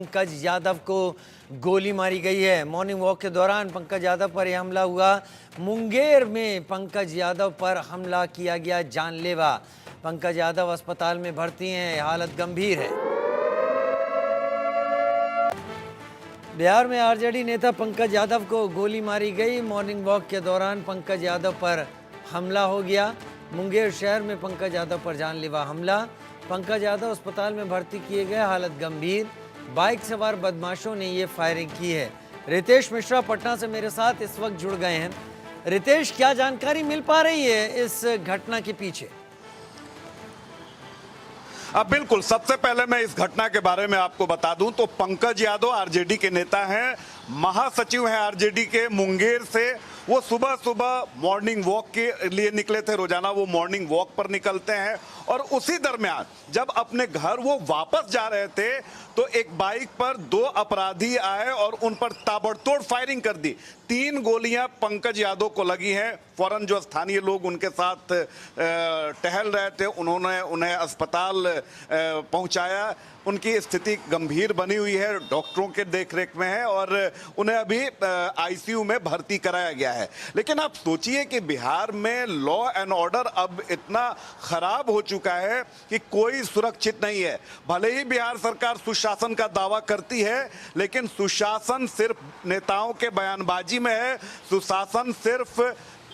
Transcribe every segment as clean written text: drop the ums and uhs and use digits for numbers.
पंकज यादव को गोली मारी गई है। मॉर्निंग वॉक के दौरान पंकज यादव पर यह हमला हुआ। मुंगेर में पंकज यादव पर हमला किया गया जानलेवा। पंकज यादव अस्पताल में भर्ती हैं, हालत गंभीर है। बिहार में आरजेडी नेता पंकज यादव को गोली मारी गई। मॉर्निंग वॉक के दौरान पंकज यादव पर हमला हो गया। मुंगेर शहर में पंकज यादव पर जानलेवा हमला। पंकज यादव अस्पताल में भर्ती किए गए, हालत गंभीर। बाइक सवार बदमाशों ने ये फायरिंग की है। रितेश मिश्रा पटना से मेरे साथ इस वक्त जुड़ गए हैं। रितेश, क्या जानकारी मिल पा रही है इस घटना के पीछे? अब बिल्कुल, सबसे पहले मैं इस घटना के बारे में आपको बता दूं तो पंकज यादव आरजेडी के नेता हैं, महासचिव हैं आरजेडी के मुंगेर से। वो सुबह सुबह मॉर्निंग वॉक के लिए निकले थे। रोजाना वो मॉर्निंग वॉक पर निकलते हैं और उसी दरमियान जब अपने घर वो वापस जा रहे थे तो एक बाइक पर दो अपराधी आए और उन पर ताबड़तोड़ फायरिंग कर दी। 3 गोलियां पंकज यादव को लगी हैं। फौरन जो स्थानीय लोग उनके साथ टहल रहे थे उन्होंने उन्हें अस्पताल पहुंचाया। उनकी स्थिति गंभीर बनी हुई है, डॉक्टरों के देखरेख में है और उन्हें अभी आईसीयू में भर्ती कराया गया है। लेकिन आप सोचिए कि बिहार में लॉ एंड ऑर्डर अब इतना खराब हो चुका है कि कोई सुरक्षित नहीं है। भले ही बिहार सरकार सुशासन का दावा करती है, लेकिन सुशासन सिर्फ नेताओं के बयानबाजी में है, सुशासन सिर्फ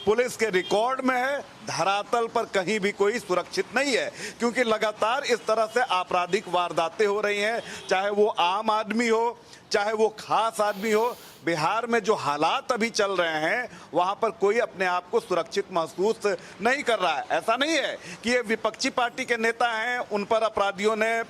पुलिस के रिकॉर्ड में है। धरातल पर कहीं भी कोई सुरक्षित नहीं है, क्योंकि लगातार इस तरह से आपराधिक वारदातें हो रही हैं, चाहे वो आम आदमी हो चाहे वो खास आदमी हो। बिहार में जो हालात अभी चल रहे हैं वहां पर कोई अपने आप को सुरक्षित महसूस नहीं कर रहा है। ऐसा नहीं है कि ये विपक्षी पार्टी के नेता हैं, उन पर अपराधियों ने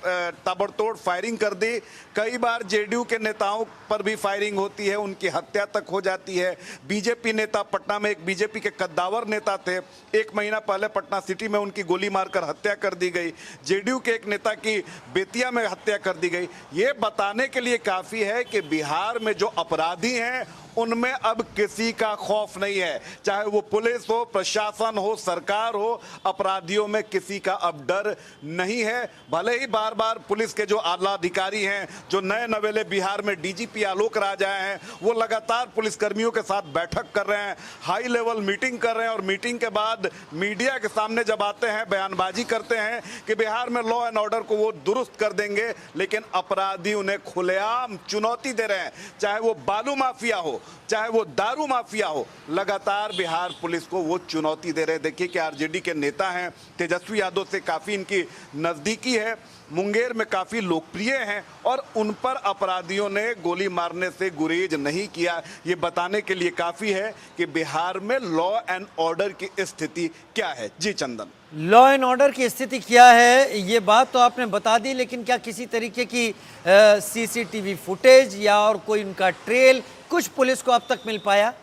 ताबड़तोड़ फायरिंग कर दी। कई बार जेडीयू के नेताओं पर भी फायरिंग होती है, उनकी हत्या तक हो जाती है। बीजेपी नेता, पटना में एक बीजेपी के कद्दावर नेता थे, 1 महीना पहले पटना सिटी में उनकी गोली मारकर हत्या कर दी गई। जेडीयू के एक नेता की बेतिया में हत्या कर दी गई। ये बताने के लिए काफी है कि बिहार में जो अपराधी हैं उनमें अब किसी का खौफ नहीं है, चाहे वो पुलिस हो, प्रशासन हो, सरकार हो। अपराधियों में किसी का अब डर नहीं है। भले ही बार बार पुलिस के जो आला अधिकारी हैं, जो नए नवेले बिहार में डीजीपी आलोक राज आए हैं, वो लगातार पुलिसकर्मियों के साथ बैठक कर रहे हैं, हाई लेवल मीटिंग कर रहे हैं और मीटिंग के बाद मीडिया के सामने जब आते हैं बयानबाजी करते हैं कि बिहार में लॉ एंड ऑर्डर को वो दुरुस्त कर देंगे। लेकिन अपराधी उन्हें खुलेआम चुनौती दे रहे हैं, चाहे वो बालू माफिया हो, चाहे वो दारू माफिया हो। लगातार बिहार पुलिस को वो चुनौती दे रहे। देखिए कि आरजेडी के नेता हैं, तेजस्वी यादव से काफी इनकी नजदीकी है, मुंगेर में काफी लोकप्रिय हैं और उन पर अपराधियों ने गोली मारने से गुरेज नहीं किया। ये बताने के लिए काफी है कि बिहार में लॉ एंड ऑर्डर की स्थिति क्या है। जी चंदन, लॉ एंड ऑर्डर की स्थिति क्या है ये बात तो आपने बता दी, लेकिन क्या किसी तरीके की सीसीटीवी फुटेज या और कोई उनका ट्रेल कुछ पुलिस को अब तक मिल पाया?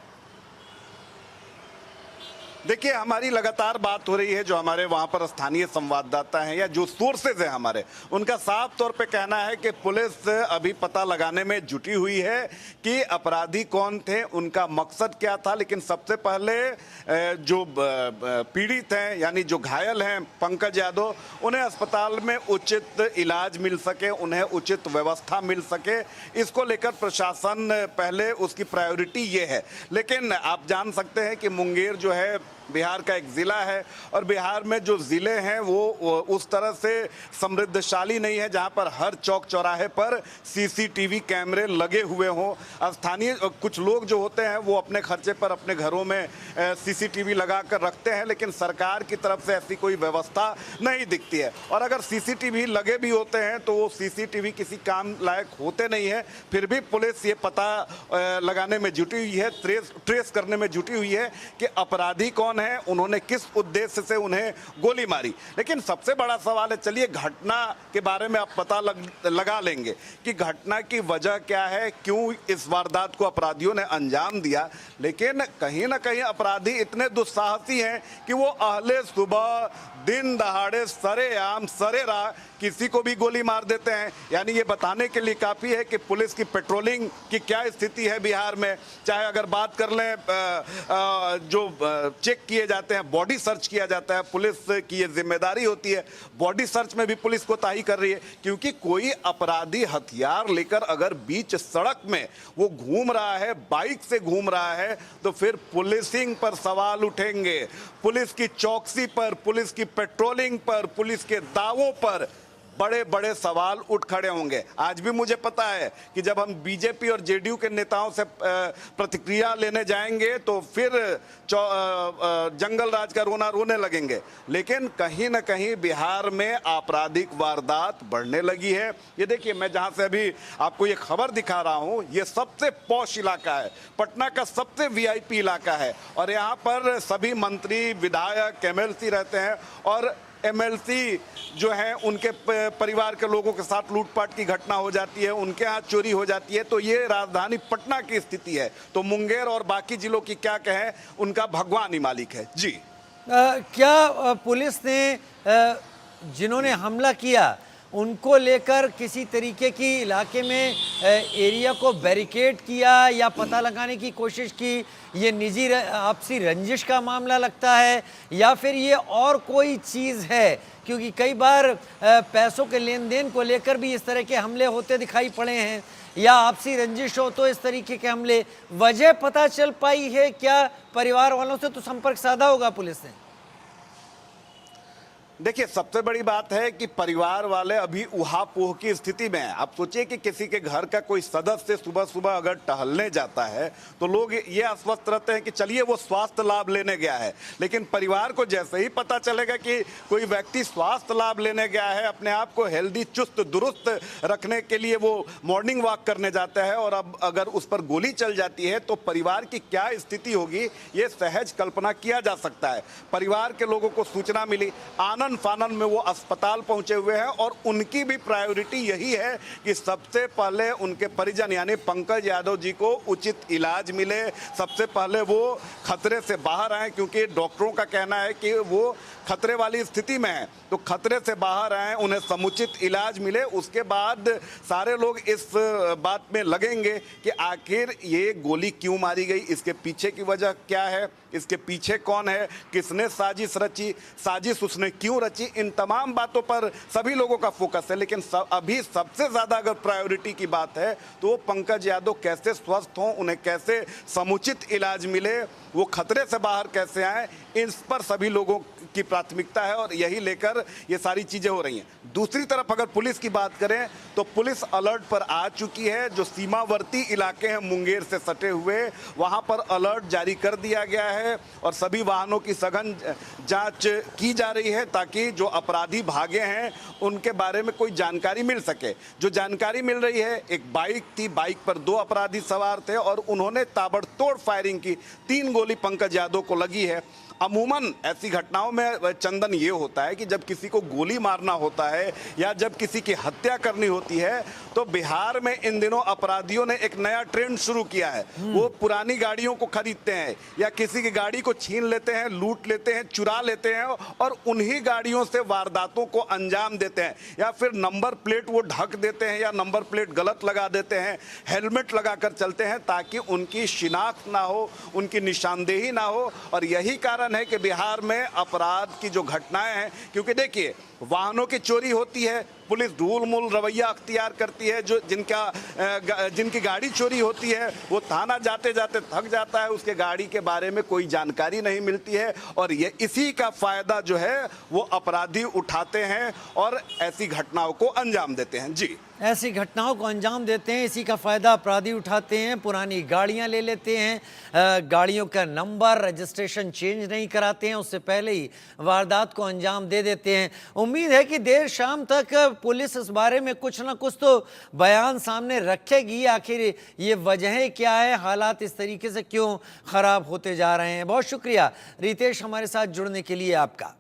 देखिए, हमारी लगातार बात हो रही है, जो हमारे वहां पर स्थानीय संवाददाता हैं या जो सोर्सेज हैं हमारे, उनका साफ तौर पे कहना है कि पुलिस अभी पता लगाने में जुटी हुई है कि अपराधी कौन थे, उनका मकसद क्या था। लेकिन सबसे पहले जो पीड़ित हैं यानी जो घायल हैं पंकज यादव, उन्हें अस्पताल में उचित इलाज मिल सके, उन्हें उचित व्यवस्था मिल सके, इसको लेकर प्रशासन पहले उसकी प्रायोरिटी ये है। लेकिन आप जान सकते हैं कि मुंगेर जो है बिहार का एक जिला है और बिहार में जो जिले हैं वो उस तरह से समृद्धशाली नहीं है जहां पर हर चौक चौराहे पर सीसीटीवी कैमरे लगे हुए हों। स्थानीय कुछ लोग जो होते हैं वो अपने खर्चे पर अपने घरों में सीसीटीवी लगा कर रखते हैं, लेकिन सरकार की तरफ से ऐसी कोई व्यवस्था नहीं दिखती है। और अगर सीसीटीवी लगे भी होते हैं तो वो सीसीटीवी किसी काम लायक होते नहीं है। फिर भी पुलिस ये पता लगाने में जुटी हुई है, ट्रेस करने में जुटी हुई है कि अपराधी कौन है, उन्होंने किस उद्देश्य से उन्हें गोली मारी। लेकिन सबसे बड़ा सवाल है, चलिए घटना के बारे में आप पता लगा लेंगे कि घटना की वजह क्या है, क्यों इस वारदात को अपराधियों ने अंजाम दिया। लेकिन कहीं ना कहीं अपराधी इतने दुस्साहसी हैं कि वो अहले सुबह दिन दहाड़े सरेआम सरेराह किसी को भी गोली मार देते हैं। यानी ये बताने के लिए काफ़ी है कि पुलिस की पेट्रोलिंग की क्या स्थिति है बिहार में। चाहे अगर बात कर लें जो चेक चेक किए जाते हैं, बॉडी सर्च किया जाता है। पुलिस की ये जिम्मेदारी होती है। बॉडी सर्च में भी पुलिस कोताही कर रही है, क्योंकि कोई अपराधी हथियार लेकर अगर बीच सड़क में वो घूम रहा है, बाइक से घूम रहा है, तो फिर पुलिसिंग पर सवाल उठेंगे, पुलिस की चौकसी पर, पुलिस की पेट्रोलिंग पर, पुलिस के दावों पर बड़े बड़े सवाल उठ खड़े होंगे। आज भी मुझे पता है कि जब हम बीजेपी और जेडीयू के नेताओं से प्रतिक्रिया लेने जाएंगे तो फिर जंगल राज का रोना रोने लगेंगे। लेकिन कहीं ना कहीं बिहार में आपराधिक वारदात बढ़ने लगी है। ये देखिए, मैं जहां से अभी आपको ये खबर दिखा रहा हूं, ये सबसे पॉश इलाका है, पटना का सबसे वीआईपी इलाका है, और यहाँ पर सभी मंत्री, विधायक, एमएलसी रहते हैं, और एमएलसी जो है उनके परिवार के लोगों के साथ लूटपाट की घटना हो जाती है, उनके यहाँ चोरी हो जाती है। तो ये राजधानी पटना की स्थिति है। तो मुंगेर और बाकी जिलों की क्या कहें, उनका भगवान ही मालिक है। जी क्या पुलिस ने जिन्होंने हमला किया उनको लेकर किसी तरीके की इलाके में एरिया को बैरिकेड किया या पता लगाने की कोशिश की? ये निजी आपसी रंजिश का मामला लगता है या फिर ये और कोई चीज़ है? क्योंकि कई बार पैसों के लेन देन को लेकर भी इस तरह के हमले होते दिखाई पड़े हैं, या आपसी रंजिश हो तो इस तरीके के हमले। वजह पता चल पाई है क्या? परिवार वालों से तो संपर्क साधा होगा पुलिस ने। देखिए, सबसे बड़ी बात है कि परिवार वाले अभी उहापोह की स्थिति में हैं। आप सोचिए कि किसी के घर का कोई सदस्य सुबह सुबह अगर टहलने जाता है तो लोग ये आश्वस्त रहते हैं कि चलिए वो स्वास्थ्य लाभ लेने गया है, लेकिन परिवार को जैसे ही पता चलेगा कि कोई व्यक्ति स्वास्थ्य लाभ लेने गया है, अपने आप को हेल्दी, चुस्त दुरुस्त रखने के लिए वो मॉर्निंग वॉक करने जाता है, और अब अगर उस पर गोली चल जाती है तो परिवार की क्या स्थिति होगी, ये सहज कल्पना किया जा सकता है। परिवार के लोगों को सूचना मिली, आनंद फानन में वो अस्पताल पहुंचे हुए हैं, और उनकी भी प्रायोरिटी यही है कि सबसे पहले उनके परिजन यानी पंकज यादव जी को उचित इलाज मिले, सबसे पहले वो खतरे से बाहर आए, क्योंकि डॉक्टरों का कहना है कि वो खतरे वाली स्थिति में है। तो खतरे से बाहर आए, उन्हें समुचित इलाज मिले, उसके बाद सारे लोग इस बात में लगेंगे कि आखिर ये गोली क्यों मारी गई, इसके पीछे की वजह क्या है, इसके पीछे कौन है, किसने साजिश रची, साजिश उसने क्यों रची। इन तमाम बातों पर सभी लोगों का फोकस है। लेकिन अभी सबसे ज्यादा अगर प्रायोरिटी की बात है तो वो पंकज यादव कैसे स्वस्थ हों, उन्हें कैसे समुचित इलाज मिले, वो खतरे से बाहर कैसे आए, इस पर सभी लोगों की प्राथमिकता है, और यही लेकर ये सारी चीजें हो रही हैं। दूसरी तरफ अगर पुलिस की बात करें तो पुलिस अलर्ट पर आ चुकी है। जो सीमावर्ती इलाके हैं मुंगेर से सटे हुए, वहां पर अलर्ट जारी कर दिया गया है, और सभी वाहनों की सघन जांच की जा रही है ताकि जो अपराधी भागे हैं उनके बारे में कोई जानकारी मिल सके। जो जानकारी मिल रही है, एक बाइक थी, बाइक पर 2 अपराधी सवार थे, और उन्होंने ताबड़तोड़ फायरिंग की। 3 गोली पंकज यादव को लगी है। अमूमन ऐसी घटनाओं में चंदन ये होता है कि जब किसी को गोली मारना होता है या जब किसी की हत्या करनी होती है, तो बिहार में इन दिनों अपराधियों ने एक नया ट्रेंड शुरू किया है। वो पुरानी गाड़ियों को खरीदते हैं या किसी की गाड़ी को छीन लेते हैं, लूट लेते हैं, चुरा लेते हैं, और उन्हीं गाड़ियों से वारदातों को अंजाम देते हैं, या फिर नंबर प्लेट वो ढक देते हैं या नंबर प्लेट गलत लगा देते हैं, हेलमेट लगाकर चलते हैं ताकि उनकी शिनाख्त ना हो, उनकी निशानदेही ना हो। और यही कारण है कि बिहार में अपराध की जो घटनाएं हैं, क्योंकि देखिए वाहनों की चोरी होती है, पुलिस ढूल-मूल रवैया अख्तियार करती है, जो जिनकी गाड़ी चोरी होती है वो थाना जाते जाते थक जाता है, उसके गाड़ी के बारे में कोई जानकारी नहीं मिलती है, और ये इसी का फायदा जो है वो अपराधी उठाते हैं और ऐसी घटनाओं को अंजाम देते हैं। जी, ऐसी घटनाओं को अंजाम देते हैं, इसी का फायदा अपराधी उठाते हैं। पुरानी गाड़ियां ले लेते हैं, गाड़ियों का नंबर रजिस्ट्रेशन चेंज नहीं कराते हैं, उससे पहले ही वारदात को अंजाम दे देते हैं। उम्मीद है कि देर शाम तक पुलिस इस बारे में कुछ ना कुछ तो बयान सामने रखेगी, आखिर ये वजहें क्या है, हालात इस तरीके से क्यों खराब होते जा रहे हैं। बहुत शुक्रिया रितेश हमारे साथ जुड़ने के लिए आपका।